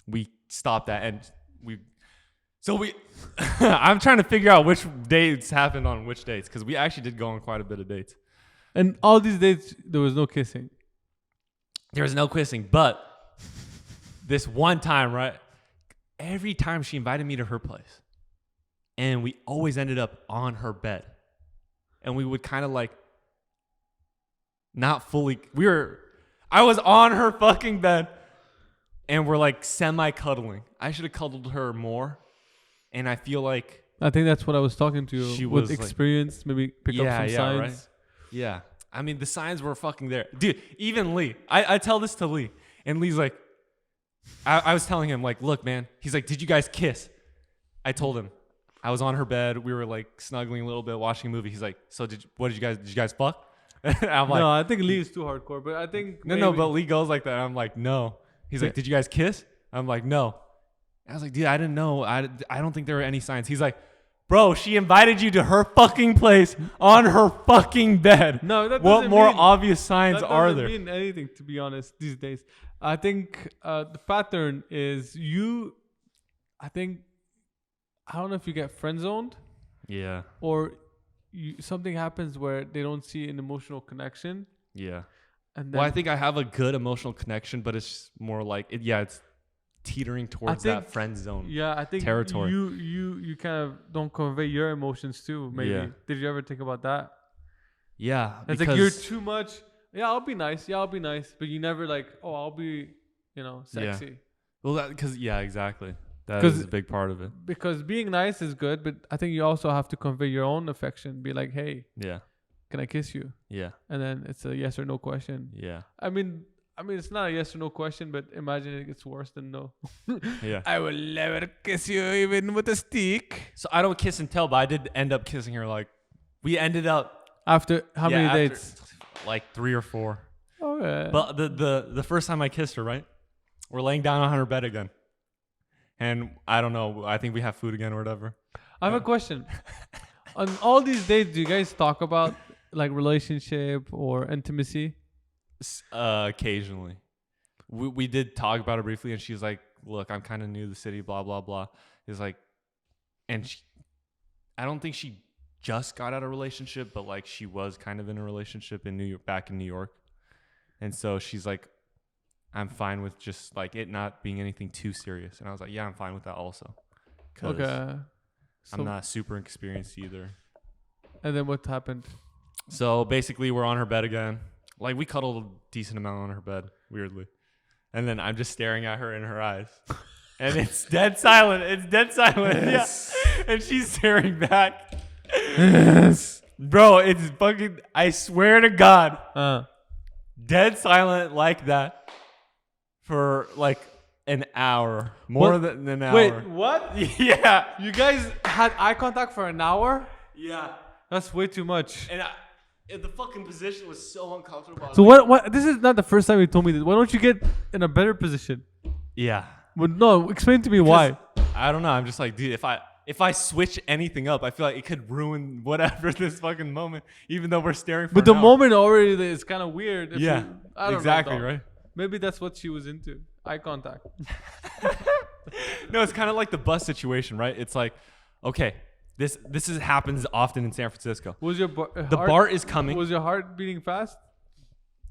we stop that and I'm trying to figure out which dates happened on which dates, because we actually did go on quite a bit of dates. And all these dates, there was no kissing. There was no kissing, but this one time, right? Every time she invited me to her place, and we always ended up on her bed. And we would kind of like not fully, I was on her fucking bed, and we're like semi-cuddling. I should have cuddled her more. And I feel like I think that's what I was talking to you. She with was experience, maybe pick up some signs. Right? Yeah. I mean, the signs were fucking there. Dude, even Lee. I tell this to Lee. And Lee's like, I was telling him, like, look, man. He's like, did you guys kiss? I told him. I was on her bed. We were like snuggling a little bit, watching a movie. He's like, so did you guys fuck? I'm like, no, I think Lee is too hardcore, but I think No, but Lee goes like that. I'm like, no. He's like, did you guys kiss? I'm like, no. I was like, dude, I didn't know. I don't think there were any signs. He's like, bro, she invited you to her fucking place on her fucking bed. No, that what doesn't more mean, obvious signs are there? That doesn't mean anything, to be honest, these days. I think the pattern is I don't know if you get friend zoned. Yeah. Or something happens where they don't see an emotional connection. Yeah. And then I think I have a good emotional connection, but it's more like, it's teetering towards that friend zone. Yeah, I think territory. You kind of don't convey your emotions too. Maybe. Yeah. Did you ever think about that? Yeah, it's like you're too much. Yeah, I'll be nice. But you never like, oh, I'll be, sexy. Yeah. Well, because exactly. That is a big part of it. Because being nice is good, but I think you also have to convey your own affection. Be like, hey, Yeah. can I kiss you? Yeah. And then it's a yes or no question. Yeah. I mean, it's not a yes or no question, but imagine it gets worse than no. Yeah. I will never kiss you even with a stick. So I don't kiss and tell, but I did end up kissing her. Like, we ended up After how many after, dates? like 3 or 4. Okay. But the first time I kissed her, right? We're laying down on her bed again. And I don't know. I think we have food again or whatever. I have a question. On all these dates, do you guys talk about like relationship or intimacy? Occasionally. We did talk about it briefly, and she was like, look, I'm kind of new to the city, blah, blah, blah. It's like, and I don't think she just got out of a relationship, but like she was kind of in a relationship in New York, back in New York. And so she's like, I'm fine with just like it not being anything too serious. And I was like, yeah, I'm fine with that also. Okay. I'm not super experienced either. And then what happened? So basically we're on her bed again. Like we cuddled a decent amount on her bed, weirdly. And then I'm just staring at her in her eyes. And it's dead silent. It's dead silent. Yes. Yeah. And she's staring back. Yes. Bro, it's fucking, I swear to God. Dead silent like that. For like an hour. More than an hour. Wait, what? Yeah. You guys had eye contact for an hour? Yeah. That's way too much. And the fucking position was so uncomfortable. So what? This is not the first time you told me this. Why don't you get in a better position? Yeah. But no, explain to me why. I don't know. I'm just like, dude, if I switch anything up, I feel like it could ruin whatever this fucking moment, even though we're staring for But the an hour. moment already is kind of weird. Yeah. I don't exactly, know, right? Maybe that's what she was into. Eye contact. No, it's kind of like the bus situation, right? It's like, okay, this happens often in San Francisco. Was your The BART is coming. Was your heart beating fast?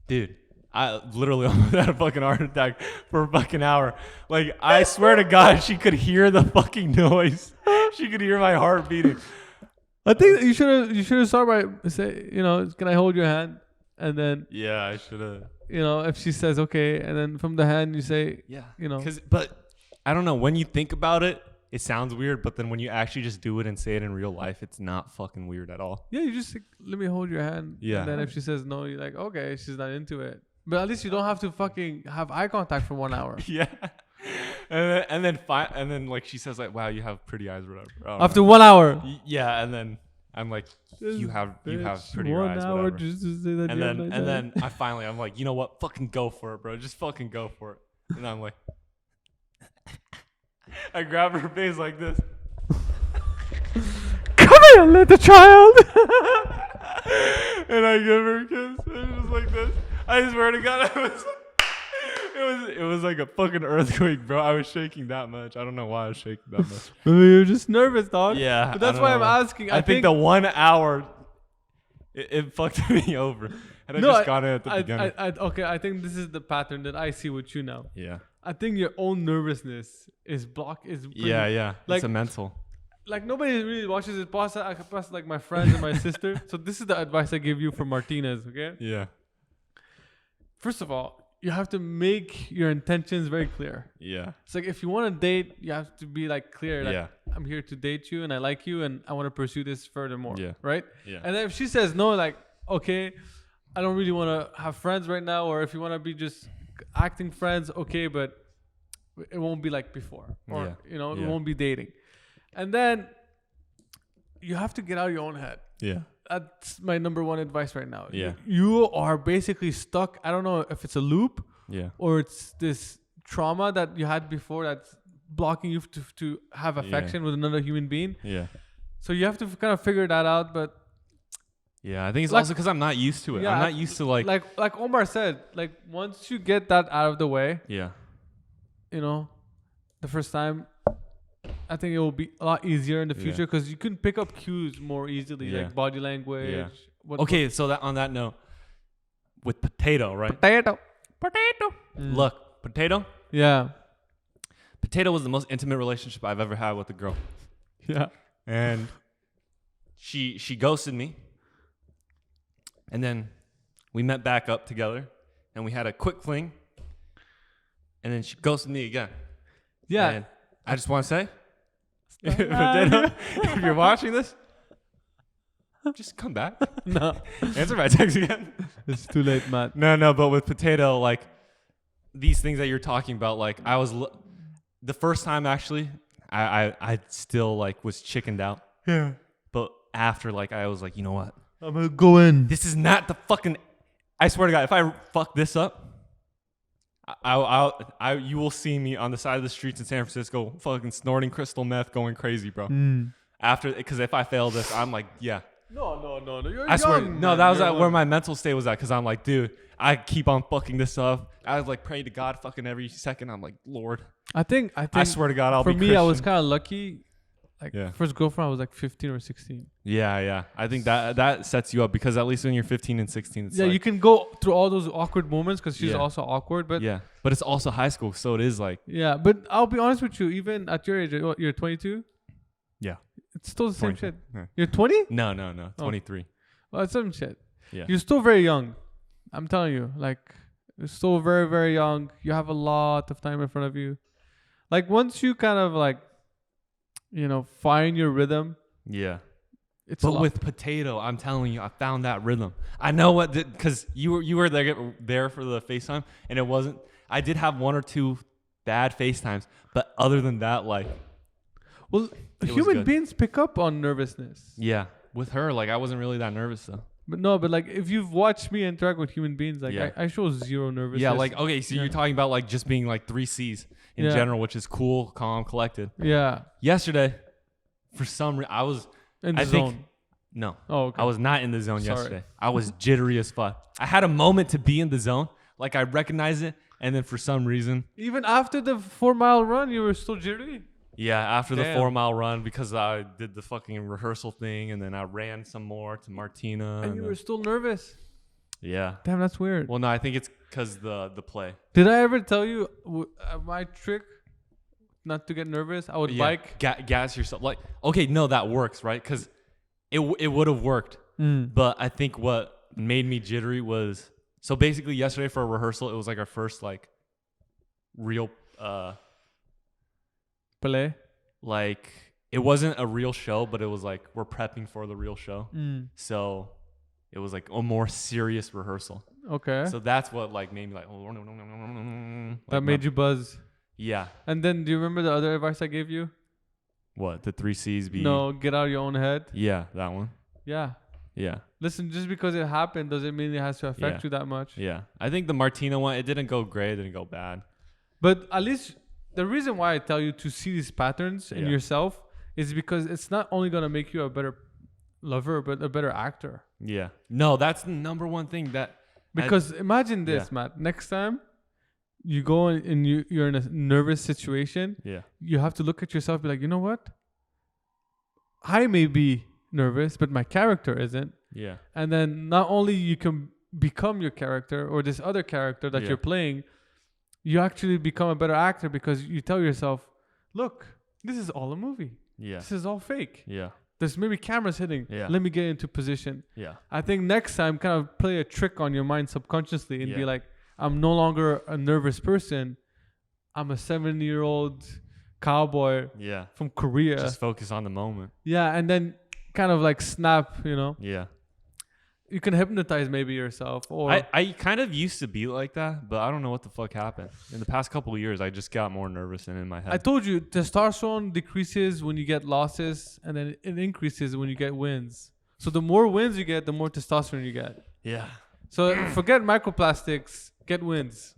Dude, I literally almost had a fucking heart attack for a fucking hour. Like, I swear to God, she could hear the fucking noise. She could hear my heart beating. I think you should have started by say, can I hold your hand? And then yeah, I should have. If she says okay, and then from the hand you say, yeah, but I don't know. When you think about it, it sounds weird, but then when you actually just do it and say it in real life, it's not fucking weird at all. Yeah, you just like, let me hold your hand. Yeah. And then if she says no, you're like, okay, she's not into it. But at least you don't have to fucking have eye contact for 1 hour. Yeah. And then like she says like, wow, you have pretty eyes or whatever. After 1 hour. Yeah, and then I'm like, you have pretty eyes. 1 hour whatever. just to say that. And then I'm like, you know what? Fucking go for it, bro. Just fucking go for it. And I'm like, I grab her face like this. Come here, little child. And I give her a kiss. And just like this. I swear to God, it was like a fucking earthquake, bro. I was shaking that much. I don't know why I was shaking that much. Maybe you're just nervous, dog. Yeah. But that's why I'm asking. I think the 1 hour, it fucked me over. And I just got it at the beginning. Okay, I think this is the pattern that I see with you now. Yeah. I think your own nervousness is Yeah. Like, it's a mental. Like nobody really watches this podcast. I can pass like my friends and my sister. So this is the advice I give you for Martinez, okay? Yeah. First of all, you have to make your intentions very clear. Yeah. It's like if you want to date, you have to be like clear. Like, yeah. I'm here to date you and I like you and I want to pursue this furthermore. Yeah. Right? Yeah. And then if she says no, like, okay, I don't really want to have friends right now, or if you want to be just acting friends, okay, but it won't be like before. Or it won't be dating. And then you have to get out of your own head. Yeah. That's my number one advice right now. Yeah. You are basically stuck. I don't know if it's a loop. Yeah. Or it's this trauma that you had before that's blocking you to have affection with another human being. Yeah. So you have to kind of figure that out. But yeah, I think it's also because I'm not used to it. I'm not used to like Omar said, like once you get that out of the way. Yeah. The first time, I think it will be a lot easier in the future because you can pick up cues more easily, like body language. Yeah. Okay, so that on that note, with potato, right? Potato. Look, potato. Yeah. Potato was the most intimate relationship I've ever had with a girl. Yeah. And she ghosted me. And then we met back up together and we had a quick fling. And then she ghosted me again. Yeah. And I just want to say, Potato, if you're watching this, just come back. No, Answer my text again. it's too late, Matt. No, but with Potato, like these things that you're talking about, like I was the first time actually, I still like was chickened out. Yeah. But after, like, I was like, you know what? I'm gonna go in. This is not the fucking. I swear to God, if I fuck this up, you will see me on the side of the streets in San Francisco, fucking snorting crystal meth, going crazy, bro. After, because if I fail this, I'm like, yeah. No. You're I swear, young, no, man. that was You're where my mental state was at. Because I'm like, dude, I keep on fucking this up. I was like praying to God, fucking every second. I'm like, Lord, I think. I swear to God, I'll for be me, Christian. I was kind of lucky. Like Yeah. first girlfriend, I was like 15 or 16. Yeah. I think that sets you up because at least when you're 15 and 16, it's Yeah, like, you can go through all those awkward moments because she's Yeah. also awkward. But yeah, but it's also high school, so it is like, yeah, but I'll be honest with you. Even at your age, what, you're 22. yeah, It's still the same 22. shit. Yeah. You're 20? No, 23. Well, it's some shit. Yeah. You're still very young. I'm telling you, like you're still very, very young. You have a lot of time in front of you. Like once you kind of like, find your rhythm, Yeah. it's a But lot. with Potato, I'm telling you, I found that rhythm. I know what, because you were there for the FaceTime, and it wasn't. I did have one or two bad FaceTimes, but other than that, like, Well, was human good. beings pick up on nervousness. yeah, with her, like, I wasn't really that nervous though. But like if you've watched me interact with human beings, like Yeah. I show zero nervousness. Yeah, like, okay, so Yeah. you're talking about like just being like 3 C's in Yeah. general, which is cool, calm, collected. Yeah, Yesterday, for some reason, I was in the I zone. think no, Oh, okay. I was not in the zone Sorry. yesterday. I was jittery as fuck. I had a moment to be in the zone, like I recognized it, and then for some reason, Even after the 4-mile run, you were still jittery. yeah, after the Damn. 4-mile run, because I did the fucking rehearsal thing, and then I ran some more to Martina. And you then- were still nervous. yeah. Damn, that's weird. Well, no, I think it's because the play. Did I ever tell you my trick not to get nervous? I would Yeah, bike. gas yourself. Like, okay, no, that works, right? Because it would have worked. But I think what made me jittery was, so basically yesterday for a rehearsal, it was like our first like real Play. like, it wasn't a real show, but it was like we're prepping for the real show. So it was like a more serious rehearsal. Okay. So that's what like made me like, oh, That made you buzz. Yeah. And then do you remember the other advice I gave you? What, the 3 C's be? No, get out of your own head. Yeah, that one. Yeah. Yeah. Listen, just because it happened doesn't mean it has to affect Yeah. you that much. Yeah. I think the Martina one, it didn't go great, it didn't go bad. But at least the reason why I tell you to see these patterns in Yeah. yourself is because it's not only going to make you a better lover, but a better actor. Yeah. No, that's the number one thing that. Because imagine this, Yeah. Matt. Next time you go and you're in a nervous situation, Yeah. you have to look at yourself and be like, you know what? I may be nervous, but my character isn't. Yeah. And then not only you can become your character or this other character that Yeah. you're playing, you actually become a better actor because you tell yourself, look, this is all a movie. Yeah. This is all fake. Yeah. There's maybe cameras hitting. Yeah. Let me get into position. Yeah. I think next time kind of play a trick on your mind subconsciously and be Yeah. like, I'm no longer a nervous person. I'm a 70-year-old cowboy Yeah. from Korea. Just focus on the moment. Yeah. And then kind of like snap, Yeah. You can hypnotize maybe yourself or I kind of used to be like that, but I don't know what the fuck happened. In the past couple of years, I just got more nervous and in my head. I told you testosterone decreases when you get losses and then it increases when you get wins. So the more wins you get, the more testosterone you get. yeah. So forget microplastics, get wins.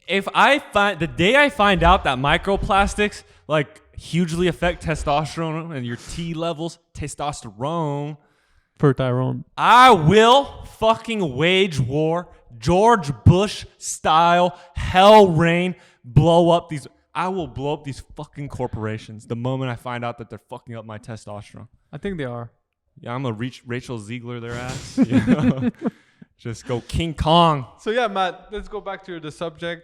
If I find the day I find out that microplastics like hugely affect testosterone and your T levels, testosterone, For Tyrone. I will fucking wage war, George Bush style, hell rain, blow up these. I will blow up these fucking corporations the moment I find out that they're fucking up my testosterone. I think they are. Yeah, I'm gonna reach Rachel Ziegler their ass. You know? Just go King Kong. So yeah, Matt, let's go back to the subject.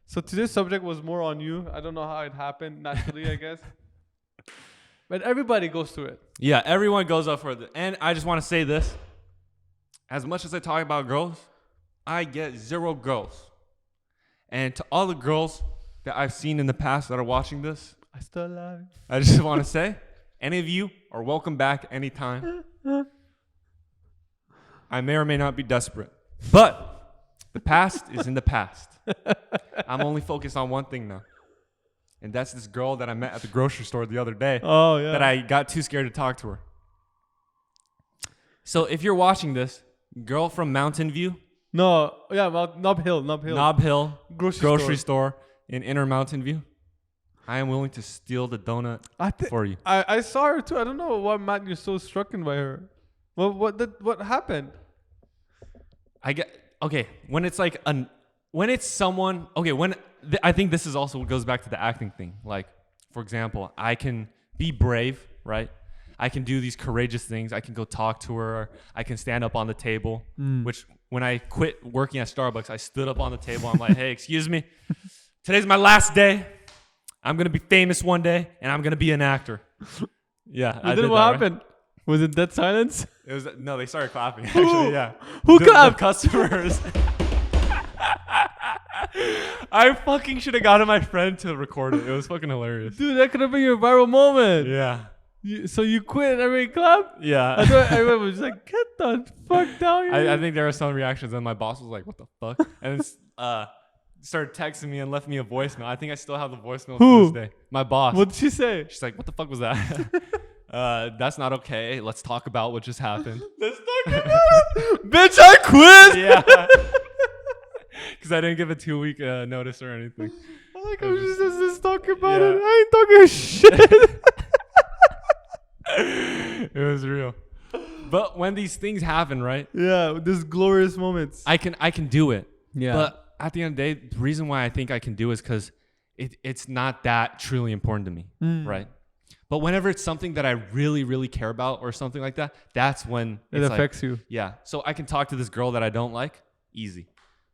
So today's subject was more on you. I don't know how it happened naturally, I guess. But everybody goes through it. Yeah, everyone goes up for it. And I just want to say this. As much as I talk about girls, I get 0 girls. And to all the girls that I've seen in the past that are watching this, I still love you. I just want to say, any of you are welcome back anytime. I may or may not be desperate, but the past is in the past. I'm only focused on one thing now. And that's this girl that I met at the grocery store the other day Oh yeah. that I got too scared to talk to her. So if you're watching this, girl from Mountain View, No, yeah, Nob Hill. Nob Hill Grocery store in Inner Mountain View, I am willing to steal the donut for you. I saw her too. I don't know why, Matt, you're so struck by her. What happened? When it's like when it's someone, I think this is also what goes back to the acting thing. Like, for example, I can be brave, right? I can do these courageous things. I can go talk to her. I can stand up on the table, which when I quit working at Starbucks, I stood up on the table. I'm like, hey, excuse me. Today's my last day. I'm going to be famous one day, and I'm going to be an actor. Yeah. And then what happened? Right? Was it dead silence? It was. No, they started clapping, actually, yeah. Who clapped? The customers. I fucking should have gotten my friend to record it. It was fucking hilarious. Dude, that could have been your viral moment. Yeah. So you quit and everybody clapped? Yeah. I thought everyone was like, get the fuck down here. I think there were some reactions, and my boss was like, what the fuck? And started texting me and left me a voicemail. I think I still have the voicemail to this day. My boss. What did she say? She's like, what the fuck was that? That's not okay. Let's talk about what just happened. Let's talk about it. Bitch, I quit. Yeah. Because I didn't give a 2-week notice or anything. I was just talking about it. I ain't talking shit. It was real. But when these things happen, right? Yeah, these glorious moments. I can do it. Yeah. But at the end of the day, the reason why I think I can do is because it's not that truly important to me, right? But whenever it's something that I really, really care about or something like that, that's when it affects you. Yeah. So I can talk to this girl that I don't like, easy.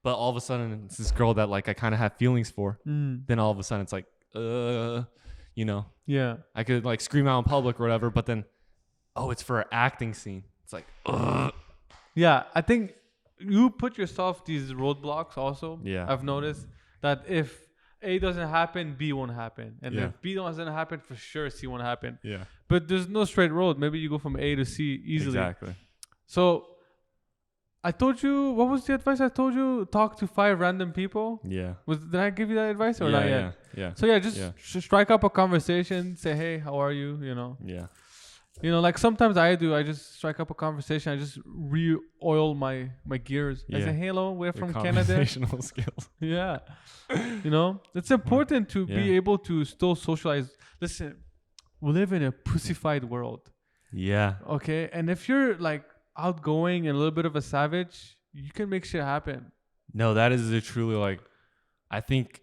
But all of a sudden, it's this girl that like I kind of have feelings for. Then all of a sudden, it's like, you know. Yeah. I could like scream out in public or whatever, but then, it's for an acting scene. It's like, Yeah, I think you put yourself these roadblocks also. Yeah. I've noticed that if A doesn't happen, B won't happen. And Yeah. if B doesn't happen, for sure C won't happen. Yeah. But there's no straight road. Maybe you go from A to C easily. Exactly. So I told you, what was the advice I told you? Talk to 5 random people. Yeah. Did I give you that advice or not yet? Yeah. So just strike up a conversation. Say, hey, how are you? You know. Yeah. You know, like sometimes I just strike up a conversation. I just re-oil my gears. I say, hello, we're from Canada. Conversational skills. Yeah. You know, it's important to be able to still socialize. Listen, we live in a pussified world. Yeah. Okay. And if you're like outgoing and a little bit of a savage, you can make shit happen. No, that is truly like, I think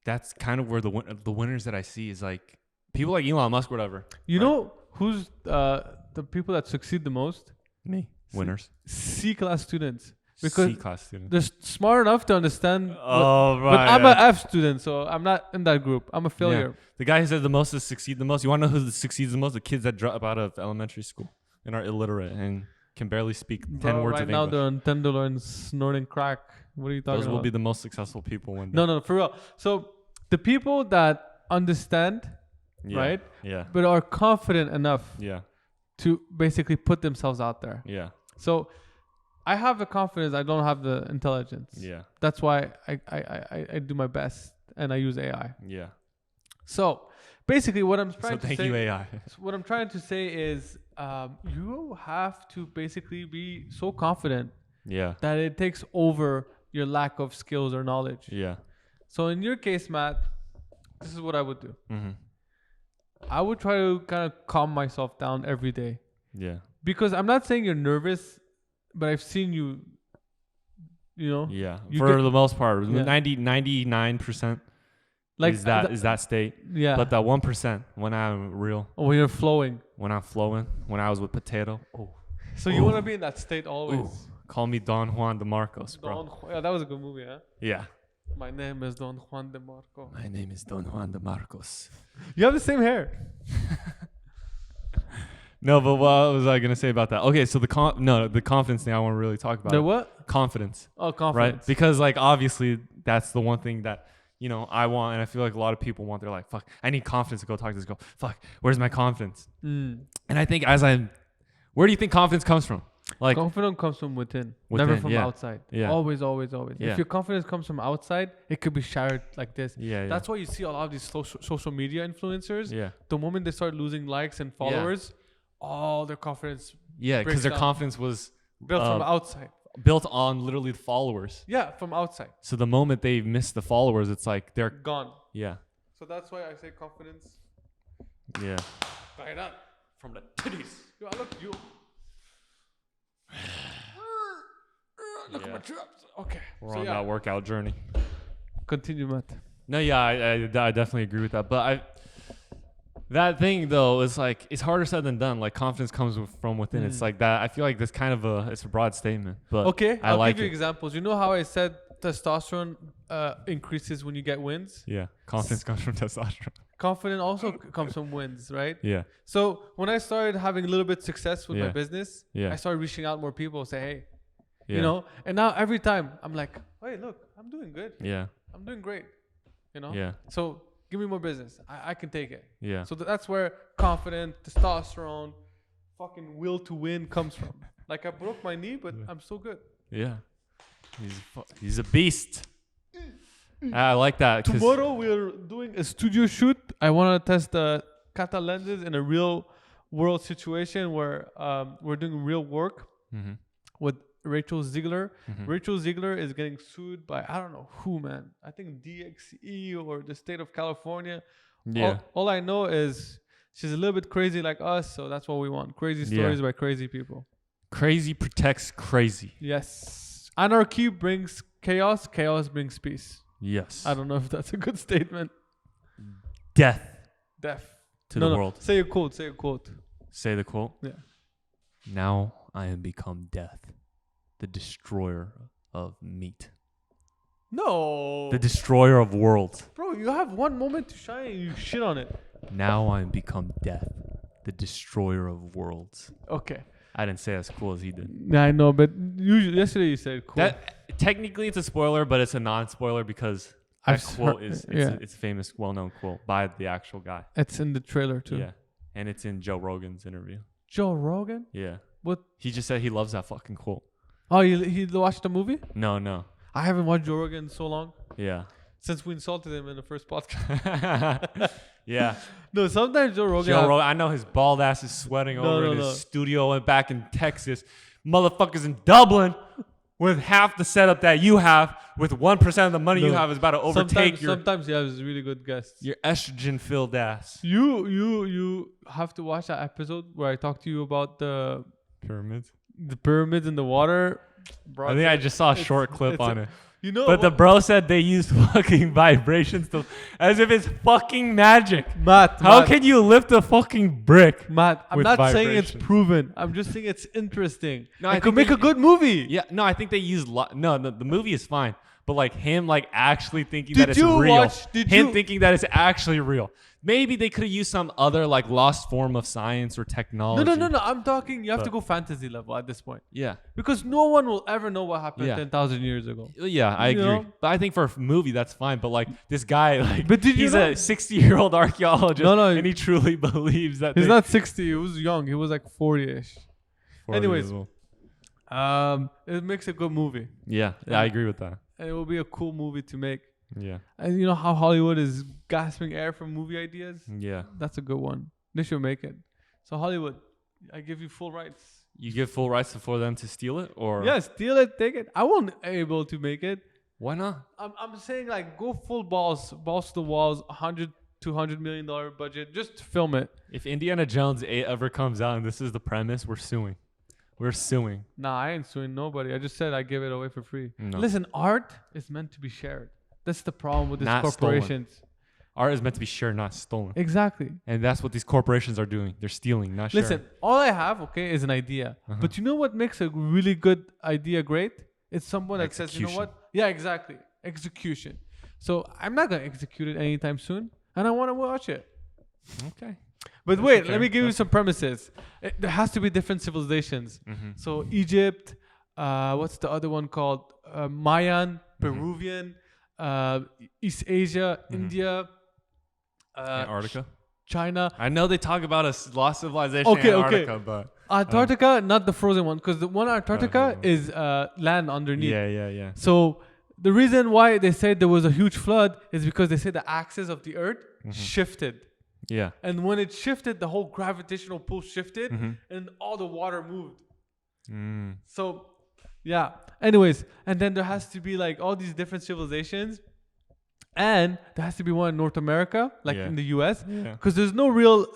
that's kind of where the winners that I see is like people like Elon Musk, whatever. You know who's the people that succeed the most? Me. Winners. C-class students. Because C-class students. they're smart enough to understand. Right. But I'm an F student, so I'm not in that group. I'm a failure. Yeah. The guy who said the most is succeed the most. You want to know who succeeds the most? The kids that drop out of elementary school and are illiterate and can barely speak 10 words right of now English. They're on Tenderloin and snorting crack. What are you talking about? Those will be the most successful people one day. No, for real. So the people that understand, right? Yeah. But are confident enough to basically put themselves out there. Yeah. So I have the confidence. I don't have the intelligence. Yeah. That's why I do my best and I use AI. Yeah. So basically what I'm trying to say. Thank you, AI. What I'm trying to say is you have to basically be so confident that it takes over your lack of skills or knowledge. Yeah. So in your case, Matt, this is what I would do. Mm-hmm. I would try to kind of calm myself down every day. Yeah. Because I'm not saying you're nervous, but I've seen you, you know. Yeah. You For the most part, 99% like is that state. Yeah. But that 1% when I'm real. Oh, when you're flowing. When I'm flowing. When I was with Potato. Oh. So you want to be in that state always. Ooh. Call me Don Juan de Marcos, bro. Yeah, that was a good movie, huh? Yeah. My name is Don Juan de Marco. My name is Don Juan de Marcos. You have the same hair. No, but what was I gonna say about that? Okay, so the confidence thing I want to really talk about. The what? Confidence. Oh, confidence. Right? Because like obviously that's the one thing that and I feel like a lot of people want, they're like, fuck, I need confidence to go talk to this girl. Fuck, where's my confidence? And I think where do you think confidence comes from? Like, confidence comes from within, never from outside. Yeah. Always, always, always. Yeah. If your confidence comes from outside, it could be shattered like this. Yeah. That's why you see a lot of these social media influencers. Yeah. The moment they start losing likes and followers, all their confidence because their down. confidence was built from outside. built on literally the followers. Yeah, from outside. So the moment they miss the followers, it's like they're Gone. Yeah. So that's why I say confidence. Yeah. Right up from the titties. Yo, look, you. Look at my traps. Okay. We're on that workout journey. Continue, Matt. No, yeah, I definitely agree with that. But that thing though is like, it's harder said than done. Like, confidence comes from within. It's like that. I feel like that's kind of it's a broad statement. But okay, I I'll like give you it. examples. You know how I said testosterone increases when you get wins? Yeah, confidence comes from testosterone. Confidence also comes from wins, right? Yeah. So when I started having a little bit success with my Yeah. business, Yeah. I started reaching out more people, say, hey, Yeah. you know, and now every time I'm like, hey, look, I'm doing good. Yeah. I'm doing great. You know? Yeah. So give me more business. I can take it. Yeah. So that's where confidence, testosterone, fucking will to win comes from. Like, I broke my knee, but I'm still good. Yeah. He's a beast. I like that. Tomorrow we're doing a studio shoot. I want to test the kata lenses in a real world situation where we're doing real work with Rachel Ziegler. Rachel Ziegler is getting sued by, I don't know who, man. I think DXE or the state of California. Yeah. All I know is she's a little bit crazy like us, so that's what we want. Crazy stories by crazy people. Crazy protects crazy. Yes. Anarchy brings chaos. Chaos brings peace. Yes. I don't know if that's a good statement. Death Death. to the world. Say a quote. Say a quote. Say the quote. Yeah. Now I am become death, the destroyer of meat. No. The destroyer of worlds. Bro, you have one moment to shine and you shit on it. Now I am become death, the destroyer of worlds. Okay. I didn't say as cool as he did. Yeah, I know, but yesterday you said cool. That technically it's a spoiler, but it's a non-spoiler because that quote is it's a famous, well-known quote by the actual guy. It's in the trailer too. Yeah, and it's in Joe Rogan's interview. Joe Rogan? Yeah. What? He just said he loves that fucking quote. Oh, he watched the movie? No. I haven't watched Joe Rogan in so long. Yeah. Since we insulted him in the first podcast. Yeah. No, sometimes Joe Rogan. I know his bald ass is sweating over in his no. studio and back in Texas. Motherfuckers in Dublin with half the setup that you have, with 1% of the money you have, is about to overtake Sometimes he has really good guests. your estrogen-filled ass. You have to watch that episode where I talked to you about the Pyramids. pyramids in the water. Bro, I think I just saw a short clip on it. You know, But the bro said they used fucking vibrations as if it's fucking magic. Matt, How can you lift a fucking brick? Matt, I'm with not saying it's vibrations? proven. I'm just saying it's interesting. No, I it could think make a good movie. Yeah, no, I think they used the movie is fine, but like him like actually thinking Did that it's you real. watch- did him you- thinking that it's actually real. Maybe they could have used some other like lost form of science or technology. No. I'm talking. You have to go fantasy level at this point Yeah. because no one will ever know what happened Yeah. 10,000 years ago. Yeah, I You agree. know? But I think for a movie that's fine. But like this guy, like But did you he's know- a 60-year-old archaeologist, No, and he truly believes that He's not 60. He was young. He was like 40ish. 40 anyways. years old. It makes a good movie, Yeah, I agree with that. and it will be a cool movie to make. Yeah, And you know how Hollywood is gasping air for movie ideas? yeah. That's a good one. They should make it. So Hollywood, I give you full rights. You give full rights for them to steal it, or Yeah, steal it, take it. I won't able to make it. why not? I'm saying like go full balls to the walls, $100-200 million budget, just film it. If Indiana Jones 8 ever comes out and this is the premise, we're suing. We're suing. Nah, I ain't suing nobody. I just said I give it away for free. No. Listen, art is meant to be shared. That's the problem with these Not corporations. Art is meant to be shared, not stolen. Exactly. And that's what these corporations are doing. They're stealing, not sharing. Listen, all I have, okay, is an idea. But you know what makes a really good idea great? It's someone that says, you know Execution. what? Yeah, exactly. Execution. So I'm not going to execute it anytime soon. And I want to watch it. Okay. But That's wait, fair. let me give you That's some premises. There has to be different civilizations. So Egypt, what's the other one called? Mayan, Peruvian, East Asia, India, Antarctica. China. I know they talk about a lost civilization in Antarctica, but Antarctica, not the frozen one, because the one Antarctica is land underneath. yeah. So the reason why they said there was a huge flood is because they said the axis of the Earth shifted. Yeah. And when it shifted, the whole gravitational pull shifted and all the water moved. So, yeah. Anyways, and then there has to be like all these different civilizations. And there has to be one in North America, like in the US. Because there's no real,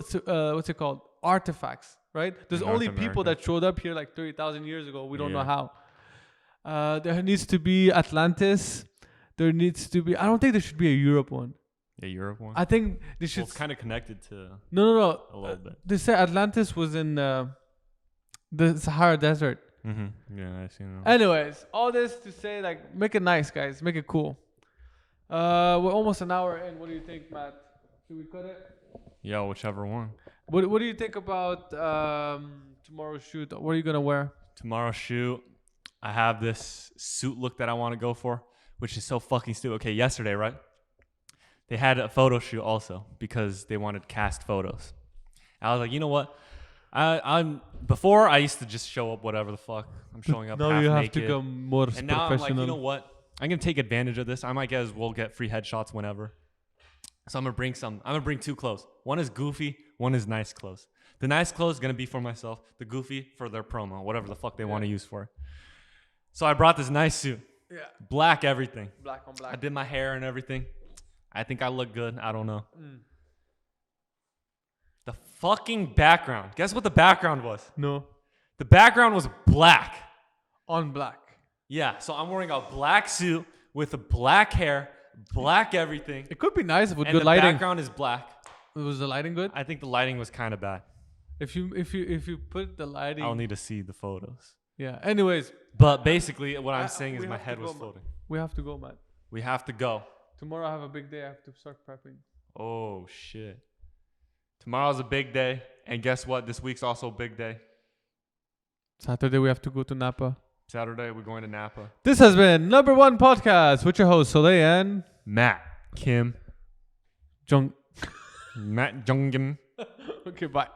what's it called? Artifacts, right? There's In only North people America. that showed up here like 30,000 years ago. We don't know how. There needs to be Atlantis. There needs to be, I don't think there should be a Europe one. Yeah, Europe one. I think they should. Well, it's kind of connected to No. a little bit. They say Atlantis was in the Sahara Desert. Yeah, I see that. Anyways, all this to say, like, make it nice, guys. Make it cool. We're almost an hour in. What do you think, Matt? Should we cut it? Yeah, whichever one. What do you think about tomorrow's shoot? What are you gonna wear? Tomorrow's shoot, I have this suit look that I want to go for, which is so fucking stupid. Okay, yesterday, right? They had a photo shoot also because they wanted cast photos. I was like, you know what? I'm before I used to just show up whatever the fuck. I'm showing up No, half you have naked. to go more And now I'm like, professional. you know what? I'm gonna take advantage of this. I might as well get free headshots whenever. So I'm gonna bring two clothes. One is goofy, one is nice clothes. The nice clothes is gonna be for myself. The goofy for their promo, whatever the fuck they want to use for it. So I brought this nice suit. Yeah. Black everything. Black on black. I did my hair and everything. I think I look good. I don't know. The fucking background. Guess what the background was? No. The background was black. On black. Yeah, so I'm wearing a black suit with a black hair, black everything. It could be nice with And good the lighting. background is black. Was the lighting good? I think the lighting was kind of bad. If you put the lighting. I'll need to see the photos. Yeah. Anyways, But basically, what I'm saying is we my have to head was go, floating. we have to go, man. We have to go. Tomorrow I have a big day. I have to start prepping. Oh, shit. Tomorrow's a big day. And guess what? This week's also a big day. Saturday we have to go to Napa. Saturday, we're going to Napa. This has been #1 podcast with your host Soleil and Matt, Kim, Jung. Matt Jungim. Okay, bye.